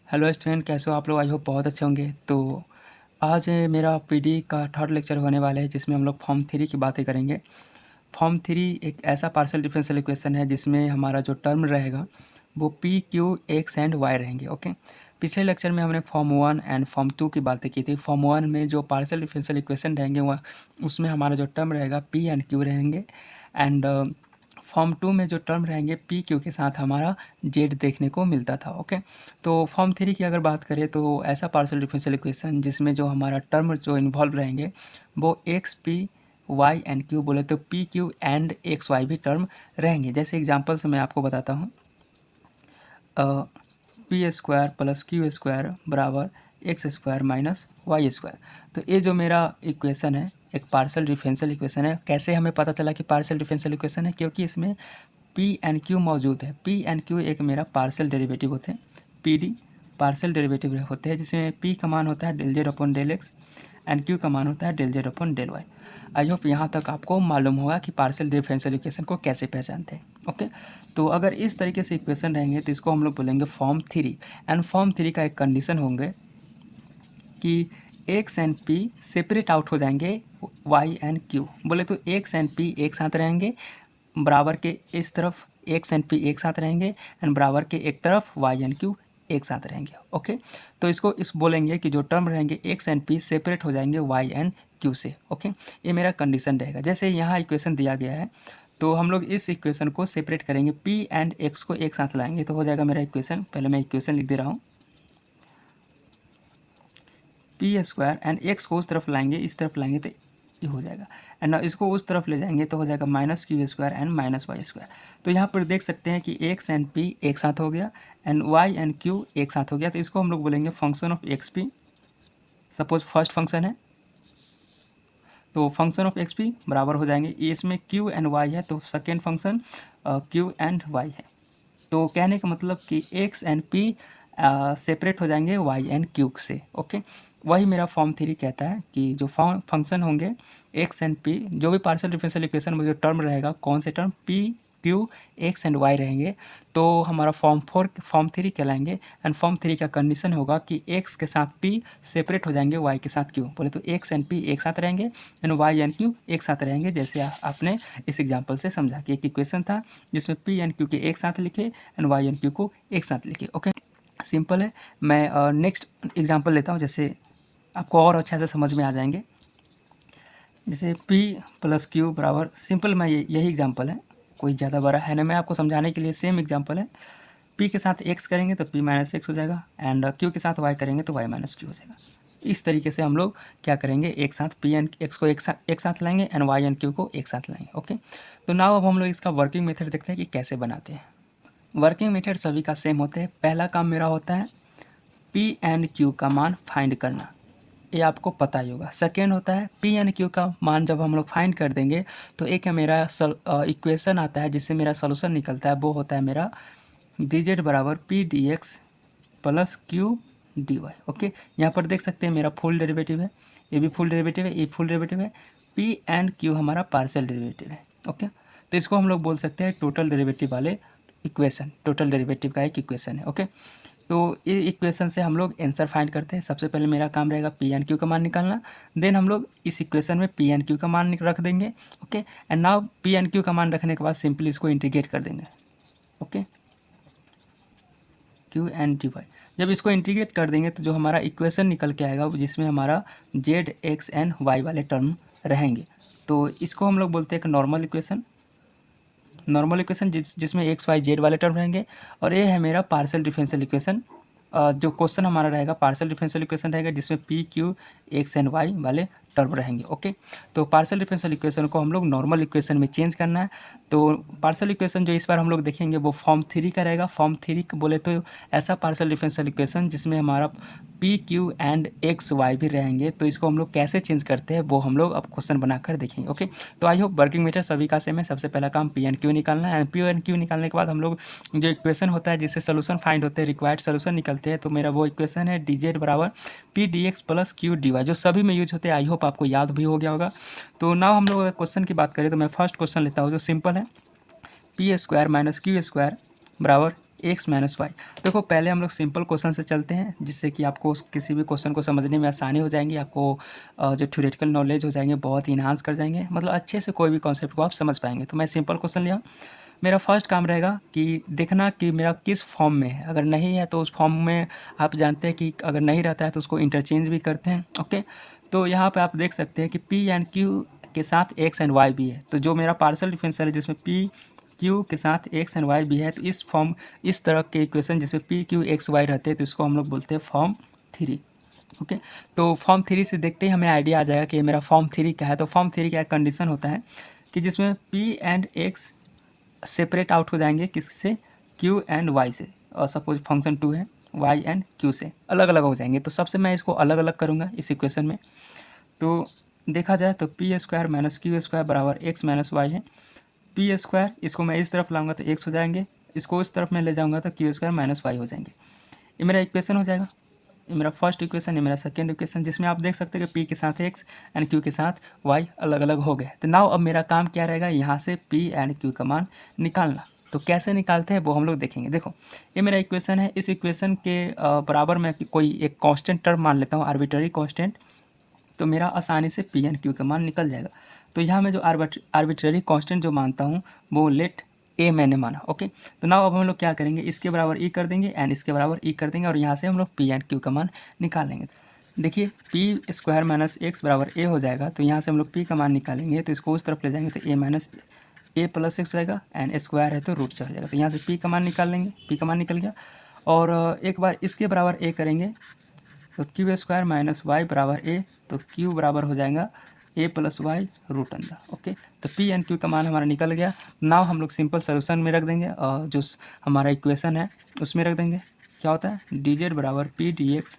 Hello student, कैसे हो आप लोग? आई होप बहुत अच्छे होंगे। तो आज मेरा पीडी का थर्ड लेक्चर होने वाला है, जिसमें हम लोग फॉर्म थ्री की बातें करेंगे। फॉर्म थ्री एक ऐसा पार्शियल डिफरेंशियल इक्वेशन है जिसमें हमारा जो टर्म रहेगा वो P Q X and Y रहेंगे। ओके, पिछले लेक्चर में हमने form one and form two की बातें की थी। फॉर्म वन में जो पार्शियल डिफरेंशियल इक्वेशन रहेंगे वह उसमें हमारा जो टर्म रहेगा पी एंड क्यू रहेंगे, एंड फॉर्म टू में जो टर्म रहेंगे पी क्यू के साथ हमारा जेड देखने को मिलता था। ओके, तो फॉर्म थ्री की अगर बात करें तो ऐसा पार्शियल डिफरेंशियल इक्वेशन जिसमें जो हमारा टर्म जो इन्वॉल्व रहेंगे वो X P Y and Q बोले तो P Q and X Y भी टर्म रहेंगे। जैसे एग्जांपल से मैं आपको बताता हूँ, P square plus Q square बराबर X square minus Y square. तो ये जो मेरा इक्वेशन है एक पार्शियल डिफरेंशियल इक्वेशन है। कैसे हमें पता चला कि पार्शियल डिफरेंशियल इक्वेशन है? क्योंकि इसमें पी एंड क्यू मौजूद है। पी एंड क्यू एक मेरा पार्शियल डेरिवेटिव होते हैं, पी डी पार्शियल डेरिवेटिव होते हैं, जिसमें पी का मान होता है del Z upon del X and Q का मान होता है del Z upon del Y. I hope यहाँ तक आपको मालूम होगा कि पार्शियल डिफरेंशियल इक्वेशन को कैसे पहचानते हैं। ओके, तो अगर इस तरीके से इक्वेशन रहेंगे तो इसको हम लोग बोलेंगे form three. And form three का एक कंडीशन होंगे कि x and P separate out हो जाएंगे वाई एंड क्यू। बोले तो एक्स एंड पी एक साथ रहेंगे, बराबर के इस तरफ एक्स एंड पी एक साथ रहेंगे एंड बराबर के एक तरफ वाई एंड क्यू एक साथ रहेंगे। ओके, तो इसको इस बोलेंगे कि जो टर्म रहेंगे एक्स एंड पी सेपरेट हो जाएंगे वाई एंड क्यू से। ओके, ये मेरा कंडीशन रहेगा। जैसे यहाँ इक्वेशन दिया गया है तो हम लोग इस इक्वेशन को सेपरेट करेंगे, पी एंड एक्स को एक साथ लाएंगे तो हो जाएगा मेरा इक्वेशन। पहले मैं इक्वेशन लिख दे रहा हूँ, पी स्क्वायर एंड एक्स को उस तरफ लाएंगे, इस तरफ लाएंगे तो ये हो जाएगा, एंड इसको उस तरफ ले जाएंगे तो हो जाएगा minus Q square and minus Y square. तो यहाँ पर देख सकते हैं कि एक्स एंड पी एक साथ हो गया एंड वाई एंड क्यू एक साथ हो गया। तो इसको हम लोग बोलेंगे function of x P. Suppose first function है तो फंक्शन ऑफ एक्स पी बराबर हो जाएंगे, इसमें क्यू एंड वाई है तो second function Q and Y है। तो कहने का मतलब कि एक्स एंड पी सेपरेट हो जाएंगे वाई एंड क्यू से। ओके, वही मेरा फॉर्म थ्री कहता है कि जो फंक्शन होंगे एक्स एंड पी, जो भी पार्शियल डिफरेंशियल इक्वेशन में जो टर्म रहेगा, कौन से term P Q X and Y रहेंगे, तो हमारा फॉर्म थ्री कहलाएंगे। एंड फॉर्म थ्री का कंडीशन होगा कि एक्स के साथ पी सेपरेट हो जाएंगे वाई के साथ क्यू। बोले तो एक्स एंड पी एक साथ रहेंगे एंड वाई एंड क्यू एक साथ रहेंगे, जैसे आपने इस एग्जाम्पल से समझा कि एक इक्वेशन था जिसमें पी एंड क्यू के एक साथ लिखे एंड वाई एंड क्यू को एक साथ लिखे। ओके, सिंपल है। मैं नेक्स्ट एग्जांपल लेता हूँ, जैसे आपको और अच्छा से समझ में आ जाएंगे। जैसे p प्लस क्यू बराबर, सिंपल मैं यही एग्जांपल है, कोई ज़्यादा बड़ा है ना। मैं आपको समझाने के लिए सेम एग्जांपल है। p के साथ x करेंगे तो p माइनस एक्स हो जाएगा एंड q के साथ y करेंगे तो y माइनस क्यू हो जाएगा। इस तरीके से हम लोग क्या करेंगे, एक साथ p एंड x को एक साथ लाएंगे एंड y एंड q को एक साथ लाएंगे। ओके, तो नाउ अब हम लोग इसका वर्किंग मेथड देखते हैं कि कैसे बनाते हैं। वर्किंग मेथड सभी का सेम होते हैं। पहला काम मेरा होता है पी एंड क्यू का मान फाइंड करना, ये आपको पता ही होगा। सेकेंड होता है पी एंड क्यू का मान जब हम लोग फाइंड कर देंगे तो एक है मेरा इक्वेशन आता है जिससे मेरा सोल्यूशन निकलता है, वो होता है मेरा डी जेड बराबर P D X plus Q D Y. Okay, यहाँ पर देख सकते हैं मेरा फुल डेरिवेटिव है, ये भी फुल डेरिवेटिव है, ये फुल डेरिवेटिव है। पी एंड क्यू हमारा पार्शियल डेरिवेटिव है। ओके, तो इसको हम लोग बोल सकते हैं टोटल डेरिवेटिव वाले इक्वेशन, टोटल डेरिवेटिव का एक इक्वेशन है। ओके, तो ये इक्वेशन से हम लोग आंसर फाइंड करते हैं। सबसे पहले मेरा काम रहेगा पी एंड क्यू का मान निकालना, देन हम लोग इस इक्वेशन में पी एंड क्यू का मान रख देंगे। Okay, and now P and Q का मान रखने के बाद सिंपली इसको इंटीग्रेट कर देंगे। Okay, Q and D Y जब इसको इंटीग्रेट कर देंगे तो जो हमारा इक्वेशन निकल के आएगा जिसमें हमारा जेड एक्स एंड वाई वाले टर्म रहेंगे, तो इसको हम लोग बोलते हैं एक नॉर्मल इक्वेशन। नॉर्मल इक्वेशन जिसमें एक्स वाई जेड वाले टर्म रहेंगे। और ये है मेरा पार्शियल डिफरेंशियल इक्वेशन। जो क्वेश्चन हमारा रहेगा पार्शियल डिफरेंशियल इक्वेशन रहेगा जिसमें P Q X and Y वाले टर्म रहेंगे। ओके, तो पार्शियल डिफरेंशियल इक्वेशन को हम लोग नॉर्मल इक्वेशन में चेंज करना है। तो पार्शियल इक्वेशन जो इस बार हम लोग देखेंगे वो फॉर्म थ्री का रहेगा। फॉर्म थ्री बोले तो ऐसा पार्शियल डिफरेंशियल इक्वेशन जिसमें हमारा P Q and X Y भी रहेंगे। तो इसको हम लोग कैसे चेंज करते हैं वो हम लोग अब क्वेश्चन बनाकर देखेंगे। ओके, तो आई होप वर्किंग मेथड सभी का सेम है। सबसे पहला काम पी एंड क्यू निकालना है। पी एंड क्यू निकालने के बाद हम लोग जो इक्वेशन होता है जिससे सोल्यूशन फाइंड होते हैं, रिक्वायर्ड सोल्यूशन निकलते हैं, तो मेरा वो इक्वेशन है डी जेड बराबर P D X plus Q D Y, जो सभी में यूज होते हैं। आई होप आपको याद भी हो गया होगा। तो नाउ हम लोग अगर क्वेश्चन की बात करें तो मैं फर्स्ट क्वेश्चन लेता हूँ जो सिंपल है, P square minus Q square बराबर एक्स माइनस वाई। देखो पहले हम लोग सिंपल क्वेश्चन से चलते हैं, जिससे कि आपको किसी भी क्वेश्चन को समझने में आसानी हो जाएंगी, आपको जो थ्योरेटिकल नॉलेज हो जाएंगे बहुत इन्हांस कर जाएंगे, मतलब अच्छे से कोई भी कॉन्सेप्ट को आप समझ पाएंगे। तो मैं सिंपल क्वेश्चन लिया, मेरा फर्स्ट काम रहेगा कि देखना कि मेरा किस फॉर्म में है। अगर नहीं है तो उस फॉर्म में आप जानते हैं कि अगर नहीं रहता है तो उसको इंटरचेंज भी करते हैं। ओके, तो यहाँ पे आप देख सकते हैं कि पी एंड क्यू के साथ एक्स एंड वाई भी है। तो जो मेरा पार्शियल डिफरेंशियल है जिसमें पी क्यू के साथ एक्स एंड वाई भी है, तो इस तरह के इक्वेशन जिसमें पी क्यू एक्स वाई रहते हैं तो इसको हम लोग बोलते हैं फॉर्म 3। ओके, तो फॉर्म 3 से देखते ही हमें आइडिया आ जाएगा कि मेरा फॉर्म 3 क्या है। तो फॉर्म 3 का एक कंडीशन होता है कि जिसमें P and x separate out हो जाएंगे किससे, क्यू एंड वाई से, और सपोज फंक्शन 2 है, वाई एंड क्यू से अलग अलग हो जाएंगे। तो सबसे मैं इसको अलग अलग करूँगा इस इक्वेशन में। तो देखा जाए तो P square minus Q square बराबर एक्स माइनस वाई है। पी स्क्वायर इसको मैं इस तरफ लाऊंगा तो एक्स हो जाएंगे, इसको इस तरफ मैं ले जाऊंगा तो क्यू स्क्वायर माइनस वाई हो जाएंगे। ये मेरा इक्वेशन हो जाएगा, ये मेरा फर्स्ट इक्वेशन, ये मेरा सेकेंड इक्वेशन, जिसमें आप देख सकते हैं कि पी के साथ एक्स एंड क्यू के साथ वाई अलग अलग हो गए। तो नाउ अब मेरा काम क्या रहेगा, यहाँ से पी एंड क्यू का मान निकालना। तो कैसे निकालते हैं वो हम लोग देखेंगे। देखो ये मेरा इक्वेशन है, इस इक्वेशन के बराबर मैं कोई एक कांस्टेंट टर्म मान लेता हूँ, आर्बिट्ररी कांस्टेंट, तो मेरा आसानी से पी एंड क्यू का मान निकल जाएगा। तो यहाँ मैं जो आर्बिट्ररी कांस्टेंट जो मानता हूँ वो लेट ए मैंने माना। ओके, तो नाउ अब हम लोग क्या करेंगे, इसके बराबर ई कर देंगे एंड इसके बराबर ई कर देंगे, और यहाँ से हम लोग पी एंड क्यू का मान निकालेंगे। देखिए पी स्क्वायर माइनस एक्स बराबर ए हो जाएगा, तो यहाँ से हम लोग पी का मान निकालेंगे, तो इसको उस तरफ ले जाएंगे तो ए माइनस ए प्लस एक्स रहेगा एंड स्क्वायर है तो रूट चढ़ जाएगा। तो यहाँ से पी का मान निकाल लेंगे, पी का मान निकल गया। और एक बार इसके बराबर ए करेंगे तो क्यू स्क्वायर माइनस वाई बराबर ए, तो क्यू बराबर हो जाएगा ए प्लस वाई रूट अंदर। ओके, तो पी एंड क्यू का मान हमारा निकल गया। नाउ हम लोग सिंपल सोल्यूशन में रख देंगे, और जो हमारा इक्वेशन है उसमें रख देंगे। क्या होता है, डी जेड बराबर P D X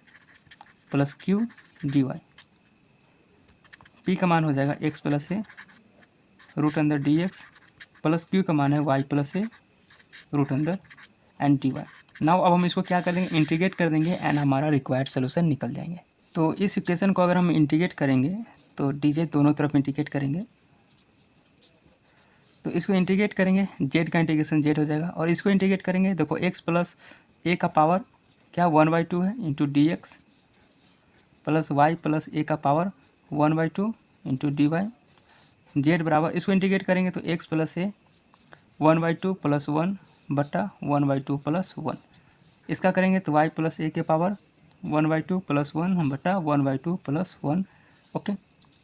plus Q D Y. P का मान हो जाएगा एक्स प्लस ए रूट अंदर डी एक्स, प्लस क्यू का मान है वाई प्लस ए रूट अंदर एंड डी वाई। नाउ अब हम इसको क्या कर देंगे, इंटीग्रेट कर देंगे एंड हमारा रिक्वायर्ड सोल्यूशन निकल जाएंगे। तो इस इक्वेशन को अगर हम इंटीग्रेट करेंगे तो डी दोनों तरफ इंटीग्रेट करेंगे, तो इसको इंटीग्रेट करेंगे, जेड का इंटीग्रेशन जेड हो जाएगा, और इसको इंटीग्रेट करेंगे, देखो एक्स प्लस ए का पावर क्या 1/2 है into D X plus Y plus A का power 1/2 into D Y. Z बराबर इसको इंटीग्रेट करेंगे तो एक्स प्लस ए 1/2 प्लस 1 बटा 1/2 प्लस 1। इसका करेंगे तो वाई प्लस ए के पावर 1/2 प्लस 1 बटा 1/2 प्लस 1। ओके,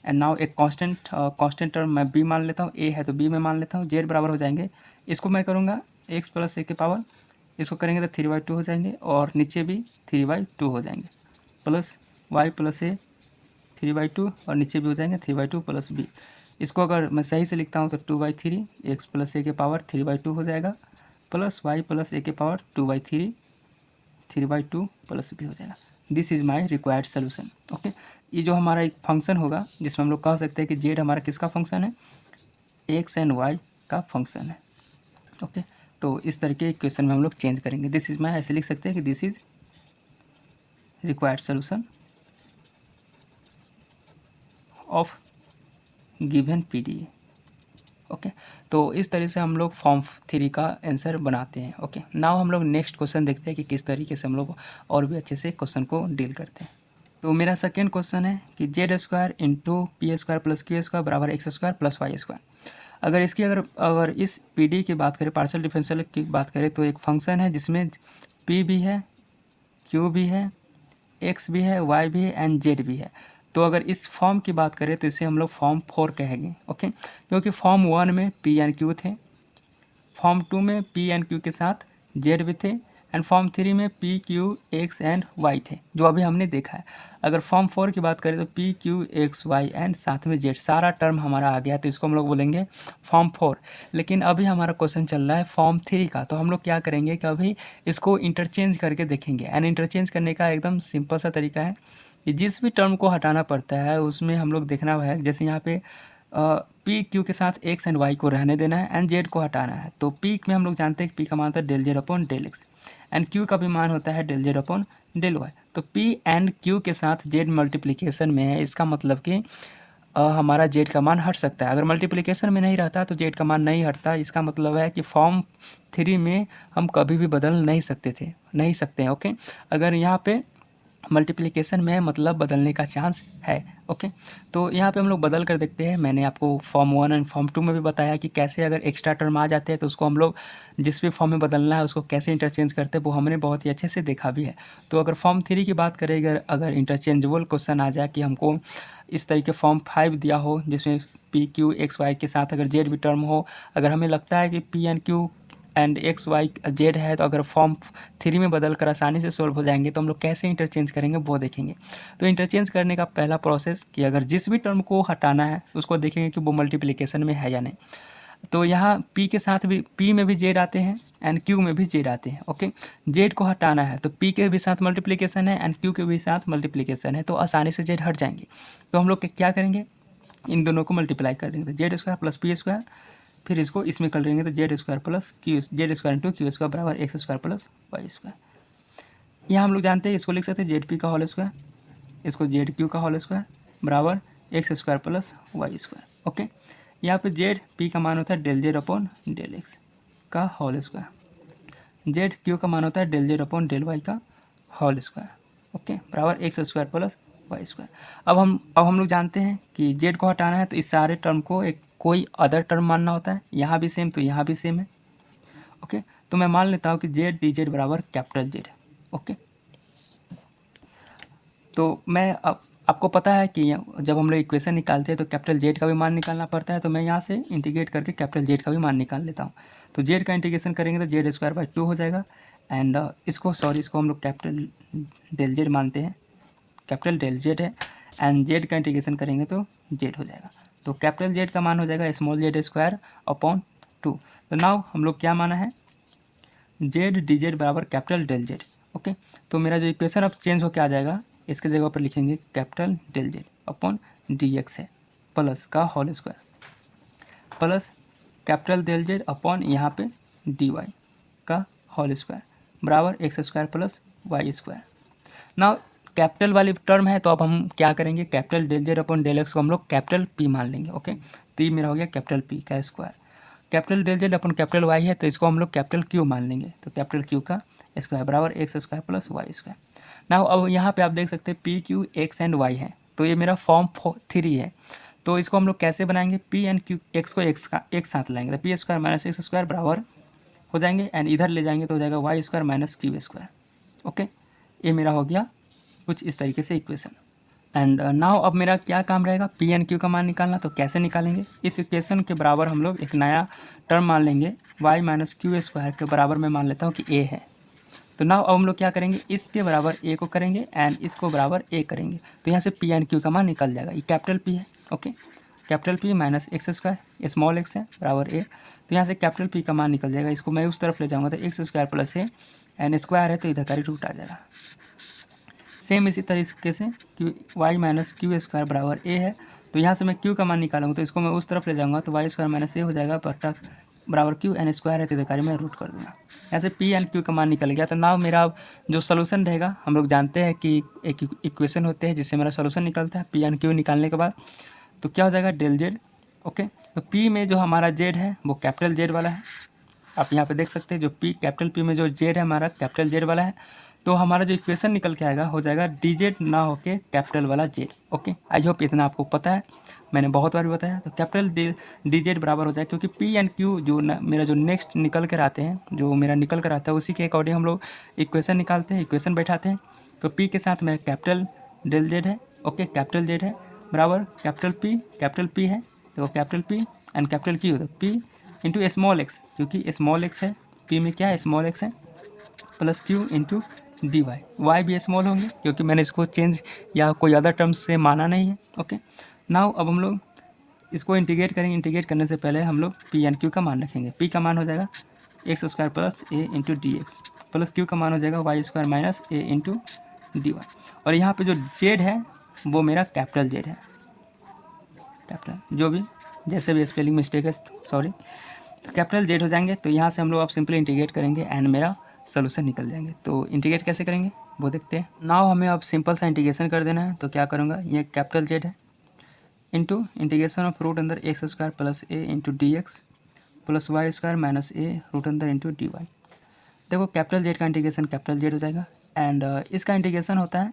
एंड नाउ एक कांस्टेंट टर्म मैं बी मान लेता हूँ, ए है तो बी में मान लेता हूँ। जेड बराबर हो जाएंगे, इसको मैं करूँगा एक्स प्लस ए के पावर, इसको करेंगे तो 3/2 हो जाएंगे, और नीचे भी 3/2 हो जाएंगे, प्लस वाई प्लस ए 3/2, और नीचे भी हो जाएंगे 3/2 प्लस बी। इसको अगर मैं सही से लिखता हूँ तो 2/3 एक्स प्लस ए के पावर 3/2 हो जाएगा, प्लस वाई प्लस ए के पावर 2/3 3/2 प्लस बी हो जाएगा। This is my required solution. Okay, ये जो हमारा एक फंक्शन होगा जिसमें हम लोग कह सकते हैं कि जेड हमारा किसका फंक्शन है, एक्स एंड वाई का फंक्शन है। ओके, तो इस तरह के इक्वेशन में हम लोग चेंज करेंगे। दिस इज माई, ऐसे लिख सकते हैं कि this is required solution of given PDA. Okay, तो इस तरह से हम लोग फॉर्म 3 का आंसर बनाते हैं। ओके, नाउ हम लोग नेक्स्ट क्वेश्चन देखते हैं कि किस तरीके से हम लोग और भी अच्छे से क्वेश्चन को डील करते हैं। तो मेरा सेकेंड क्वेश्चन है कि Z square into P square plus Q square बराबर X square plus Y square. अगर इस पी डी की बात करें, पार्शियल डिफरेंशियल की बात करें, तो एक फंक्शन है जिसमें पी भी है, क्यू भी है, एक्स भी है, वाई भी है एंड जेड भी है। तो अगर इस फॉर्म की बात करें तो इसे हम लोग फॉर्म 4 कहेंगे। ओके, क्योंकि फॉर्म 1 में पी एंड क्यू थे, फॉर्म 2 में पी एंड क्यू के साथ जेड भी थे, एंड फॉर्म 3 में P Q X and Y थे, जो अभी हमने देखा है। अगर फॉर्म 4 की बात करें तो P Q X Y and साथ में जेड, सारा टर्म हमारा आ गया, तो इसको हम लोग बोलेंगे फॉर्म 4। लेकिन अभी हमारा क्वेश्चन चल रहा है फॉर्म 3 का, तो हम लोग क्या करेंगे कि अभी इसको इंटरचेंज करके देखेंगे। एंड इंटरचेंज करने का एकदम सिंपल सा तरीका है कि जिस भी टर्म को हटाना पड़ता है उसमें हम लोग देखना है, जैसे यहाँ पे पी क्यू के साथ एक्स एंड वाई को रहने देना है एंड जेड को हटाना है। तो पी में हम लोग जानते हैं कि पी का मान होता है del Z upon del X, and Q का भी मान होता है del Z upon del Y. तो पी एंड क्यू के साथ जेड मल्टीप्लिकेशन में है, इसका मतलब कि हमारा जेड का मान हट सकता है। अगर मल्टीप्लिकेशन में नहीं रहता तो जेड का मान नहीं हटता। इसका मतलब है कि फॉर्म 3 में हम कभी भी बदल नहीं सकते हैं। ओके, अगर यहाँ पे मल्टीप्लिकेशन में मतलब बदलने का चांस है। ओके, तो यहाँ पे हम लोग बदल कर देखते हैं। मैंने आपको फॉर्म 1 एंड फॉर्म 2 में भी बताया कि कैसे अगर एक्स्ट्रा टर्म आ जाते हैं तो उसको हम लोग जिस भी फॉर्म में बदलना है उसको कैसे इंटरचेंज करते हैं, वो हमने बहुत ही अच्छे से देखा भी है। तो अगर फॉर्म 3 की बात करें, अगर इंटरचेंजेबल क्वेश्चन आ जाए कि हमको इस तरीके फॉर्म 5 दिया हो जिसमें पी क्यू एक्स वाई के साथ अगर जेड भी टर्म हो, अगर हमें लगता है कि P and Q and X Y Z है, तो अगर फॉर्म 3 में बदल कर आसानी से सोल्व हो जाएंगे तो हम लोग कैसे इंटरचेंज करेंगे वो देखेंगे। तो इंटरचेंज करने का पहला प्रोसेस कि अगर जिस भी टर्म को हटाना है उसको देखेंगे कि वो मल्टीप्लिकेशन में है या नहीं। तो यहाँ पी के साथ भी, पी में भी जेड आते हैं एंड क्यू में भी जेड आते हैं। ओके, जेड को हटाना है तो पी के भी साथ मल्टीप्लिकेशन है एंड क्यू के भी साथ मल्टीप्लिकेशन है, तो आसानी से जेड हट जाएंगे। तो हम लोग क्या करेंगे, इन दोनों को मल्टीप्लाई कर देंगे, तो Z square plus P square, फिर इसको इसमें कर देंगे तो Z square plus Q, Z square into Q square बराबर X square plus Y square. यहाँ हम लोग जानते हैं इसको लिख सकते हैं जेड पी का होल स्क्वायर, इसको जेड क्यू का होल स्क्वायर बराबर X square plus Y square. Okay, यहाँ पे जेड पी का मान होता है del Z upon del x का होल स्क्वायर, जेड क्यू का मान होता है del Z upon del Y का होल स्क्वायर। ओके, बराबर X square plus Y square. अब हम लोग जानते हैं कि जेड को हटाना है तो इस सारे टर्म को एक कोई अदर टर्म मानना होता है। यहाँ भी सेम तो यहाँ भी सेम है। ओके, तो मैं मान लेता हूँ कि जेड डी जेड बराबर कैपिटल जेड। ओके, तो मैं आपको पता है कि जब हम लोग इक्वेशन निकालते हैं तो कैपिटल जेड का भी मान निकालना पड़ता है, तो मैं यहाँ से इंटीग्रेट करके कैपिटल जेड का भी मान निकाल लेता हूँ। तो जेड का इंटीग्रेशन करेंगे तो जेड स्क्वायर बाई 2 हो जाएगा एंड इसको हम लोग कैपिटल डेल जेड मानते हैं, कैपिटल डेल जेड है एंड जेड का इंटीग्रेशन करेंगे तो जेड हो जाएगा। तो कैपिटल जेड का मान हो जाएगा स्मॉल जेड स्क्वायर अपॉन 2। तो नाउ हम लोग क्या माना है, जेड डी जेड बराबर कैपिटल डेल जेड। ओके, तो मेरा जो इक्वेशन अब चेंज होकर आ जाएगा, इसके जगह पर लिखेंगे capital del Z upon D X है प्लस का whole square plus capital del Z upon यहाँ पे डी वाई का होल स्क्वायर बराबर X square plus Y square. Now capital वाली टर्म है तो अब हम क्या करेंगे, capital del Z upon del X को हम लोग कैपिटल पी मान लेंगे। ओके, तो ये मेरा हो गया कैपिटल पी का square, capital del Z upon capital Y है तो इसको हम लोग कैपिटल क्यू मान लेंगे, तो कैपिटल क्यू का स्क्वायर बराबर X square plus Y square. Now अब यहाँ पे आप देख सकते हैं P Q X and Y है, तो ये मेरा फॉर्म 3 है। तो इसको हम लोग कैसे बनाएंगे, पी एंड क्यू एक्स को एक साथ लाएंगे तो P square minus x square बराबर हो जाएंगे एंड इधर ले जाएंगे तो हो जाएगा Y square minus Q square. Okay, ये मेरा हो गया कुछ इस तरीके से इक्वेशन। एंड नाउ अब मेरा क्या काम रहेगा, पी एंड क्यू का मान निकालना। तो कैसे निकालेंगे, इस इक्वेशन के बराबर हम लोग एक नया टर्म मान लेंगे, वाई माइनस क्यू स्क्वायर के बराबर मैं मान लेता हूँ कि ए है। तो नाउ अब हम लोग क्या करेंगे, इसके बराबर ए को करेंगे एंड इसको बराबर ए करेंगे, तो यहाँ से पी एंड क्यू का मान निकल जाएगा। ये कैपिटल पी है। Okay, capital P minus x square small x है बराबर ए, तो यहाँ से कैपिटल पी का मान निकल जाएगा। इसको मैं उस तरफ ले जाऊँगा तो x square plus A and square है तो इधर का रूट आ जाएगा। सेम इसी तरीके से Q Y minus Q square बराबर ए है, तो यहाँ से मैं क्यू का मान निकालूंगा तो इसको मैं उस तरफ ले जाऊँगा तो वाई स्क्वायर माइनस ए हो जाएगा बराबर क्यू एन स्क्वायर है तो इधर मैं रूट कर दूँगा। ऐसे पी एंड क्यू का मान निकल गया। तो नाउ मेरा जो सोल्यूशन रहेगा, हम लोग जानते हैं कि एक इक्वेशन होते हैं जिससे मेरा सोल्यूशन निकलता है पी एंड क्यू निकालने के बाद, तो क्या हो जाएगा डेल जेड। ओके, तो पी में जो हमारा जेड है वो कैपिटल जेड वाला है, आप यहाँ पे देख सकते हैं जो पी कैपिटल पी में जो जेड है हमारा कैपिटल जेड वाला है, तो हमारा जो इक्वेशन निकल के आएगा हो जाएगा डी जेड ना होके कैपिटल वाला जेड। ओके, आई होप इतना आपको पता है, मैंने बहुत बार बताया। तो कैपिटल डी जेड बराबर हो जाए, क्योंकि पी एंड क्यू जो मेरा जो नेक्स्ट निकल कर आते हैं, जो मेरा निकल कर आता है उसी के अकॉर्डिंग हम लोग इक्वेशन निकालते हैं, इक्वेशन बैठाते हैं। तो पी के साथ में कैपिटल डेल जेड है, ओके कैपिटल जेड है बराबर कैपिटल पी है, तो capital P and capital Q, तो पी इंटू स्मॉल एक्स, क्योंकि स्मॉल एक्स है पी में क्या है स्मॉल एक्स है, plus Q into D Y, Y भी स्मॉल होंगे क्योंकि मैंने इसको चेंज या कोई अदर टर्म्स से माना नहीं है। ओके, नाउ अब हम लोग इसको इंटीग्रेट करेंगे। इंटीग्रेट करने से पहले हम लोग पी एंड क्यू का मान रखेंगे। पी का मान हो जाएगा X square plus A into D X, plus Q का मान हो जाएगा Y square minus A into D Y, और यहाँ पे जो जेड है वो मेरा कैपिटल जेड है, कैपिटल जो भी जैसे भी स्पेलिंग मिस्टेक है सॉरी, तो कैपिटल जेड हो जाएंगे। तो यहाँ से हम लोग अब सिंपली इंटीग्रेट करेंगे एंड मेरा सोल्यूशन निकल जाएंगे। तो इंटीग्रेट कैसे करेंगे वो देखते हैं। नाउ हमें अब सिंपल सा इंटीग्रेशन कर देना है, तो क्या करूँगा, ये कैपिटल जेड है इंटू इंटीग्रेशन ऑफ रूट अंदर X square plus A into D X plus Y square minus A root अंदर इंटू डी वाई। देखो कैपिटल जेड का इंटीग्रेशन कैपिटल जेड हो जाएगा एंड इसका इंटीग्रेशन होता है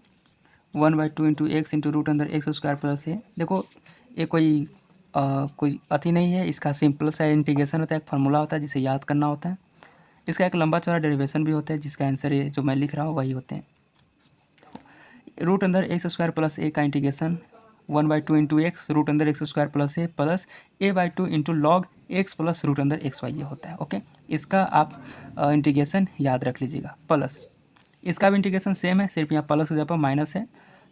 1/2 इंटू एक्स इंटू रूट अंदर एक्स स्क्वायर प्लस ए। देखो ये कोई अति नहीं है, इसका सिंपल सा इंटीग्रेशन होता है, एक फार्मूला होता है जिसे याद करना होता है। इसका एक लंबा चौड़ा डेरिवेशन भी होता है जिसका आंसर ये जो मैं लिख रहा हूँ वही होते हैं। रूट अंदर एक्स स्क्वायर प्लस ए का इंटीग्रेशन 1/2 इंटू एक्स रूट अंदर X square plus a/2 into log X plus root अंदर एक्स वाई ये होता है। ओके, इसका आप इंटीग्रेशन याद रख लीजिएगा। प्लस इसका भी इंटीग्रेशन सेम है, सिर्फ यहाँ प्लस की जगह पर माइनस है,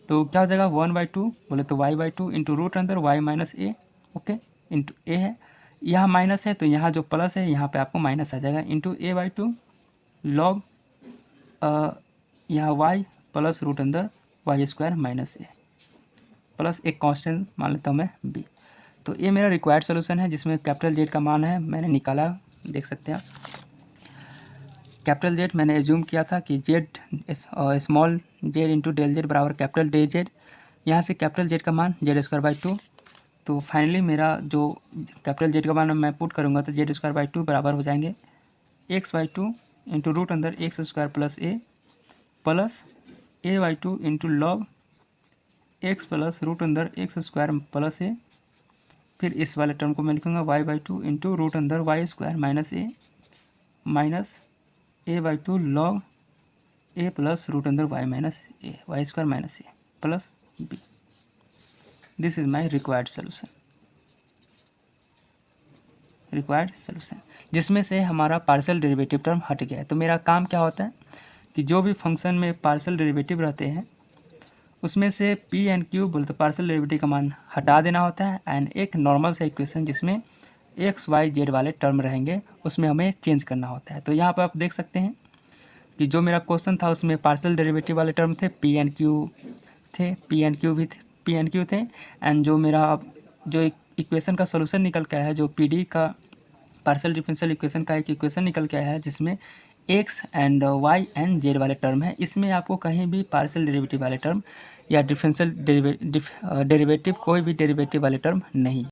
तो क्या हो जाएगा 1/2 बोले तो y/2 इंटू रूट अंदर y माइनस ए। ओके, इंटू ए है, यहाँ माइनस है तो यहाँ जो प्लस है यहाँ पे आपको माइनस आ जाएगा इंटू a/2 लॉग यहाँ y प्लस रूट अंदर Y square minus A plus एक कांस्टेंट मान लेता हूँ मैं b। तो ये मेरा रिक्वायर्ड सोल्यूशन है जिसमें कैपिटल जेड का मान है मैंने निकाला, देख सकते हैं आप। कैपिटल जेड मैंने एज्यूम किया था कि Z small z into del Z बराबर कैपिटल डे जेड, यहाँ से कैपिटल जेड का मान z²/2। तो फाइनली मेरा जो कैपिटल जेड का मान मैं पुट करूँगा तो z²/2 बराबर हो जाएंगे x/2 इंटू रूट अंदर X square plus A plus a/2 into log X plus root अंदर एक्स स्क्वायर प्लस ए। फिर इस वाले टर्म को मैं लिखूँगा y/2 इंटू रूट अंदर Y square minus A minus a/2 log A plus root अंदर Y minus A Y square minus A plus B. This is my required solution, जिसमें से हमारा पार्शियल डेरिवेटिव टर्म हट गया है। तो मेरा काम क्या होता है कि जो भी फंक्शन में पार्शियल डेरिवेटिव रहते हैं उसमें से पी एंड क्यू बोलते पार्शियल डेरिवेटिव का मान हटा देना होता है एंड एक नॉर्मल सा इक्वेशन जिसमें एक्स वाई जेड वाले टर्म रहेंगे उसमें हमें चेंज करना होता है। तो यहाँ पर आप देख सकते हैं कि जो मेरा क्वेश्चन था उसमें पार्शियल डेरिवेटिव वाले टर्म थे, पी एंड क्यू थे एंड जो मेरा जो इक्वेशन का सोल्यूशन निकल के आया है, जो पीडी का पार्शियल डिफरेंशियल इक्वेशन का एक इक्वेशन निकल के आया है जिसमें X and Y and Z वाले टर्म है, इसमें आपको कहीं भी पार्शियल डेरिवेटिव वाले टर्म या डिफरेंशियल डेरिवेटिव कोई भी डेरिवेटिव वाले टर्म नहीं